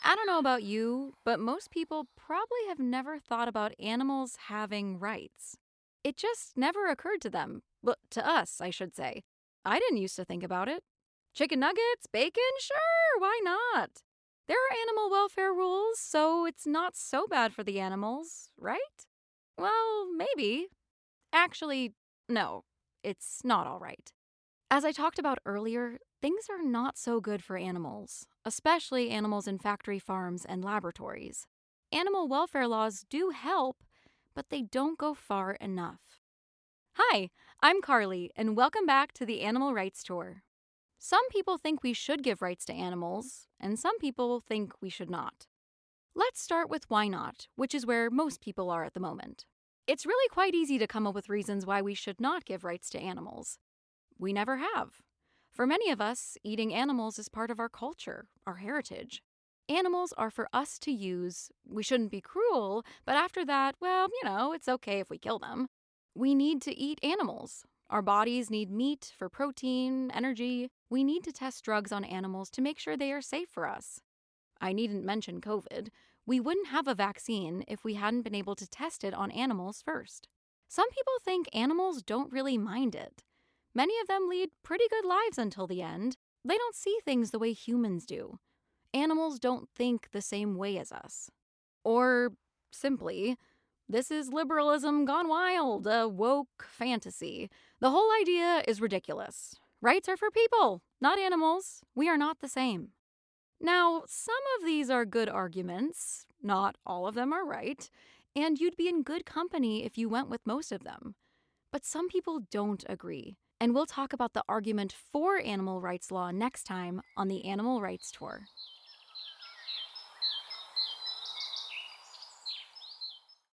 I don't know about you, but most people probably have never thought about animals having rights. It just never occurred to them. Well, to us, I should say. I didn't used to think about it. Chicken nuggets, bacon? Sure, why not? There are animal welfare rules, so it's not so bad for the animals, right? Well, maybe. Actually, no, it's not all right. As I talked about earlier, things are not so good for animals, especially animals in factory farms and laboratories. Animal welfare laws do help, but they don't go far enough. Hi, I'm Carly, and welcome back to the Animal Rights Tour. Some people think we should give rights to animals, and some people think we should not. Let's start with why not, which is where most people are at the moment. It's really quite easy to come up with reasons why we should not give rights to animals. We never have. For many of us, eating animals is part of our culture, our heritage. Animals are for us to use. We shouldn't be cruel, but after that, well, it's okay if we kill them. We need to eat animals. Our bodies need meat for protein, energy. We need to test drugs on animals to make sure they are safe for us. I needn't mention COVID. We wouldn't have a vaccine if we hadn't been able to test it on animals first. Some people think animals don't really mind it. Many of them lead pretty good lives until the end. They don't see things the way humans do. Animals don't think the same way as us. Or, simply, this is liberalism gone wild, a woke fantasy. The whole idea is ridiculous. Rights are for people, not animals. We are not the same. Now, some of these are good arguments. Not all of them are right. And you'd be in good company if you went with most of them. But some people don't agree. And we'll talk about the argument for animal rights law next time on the Animal Rights Tour.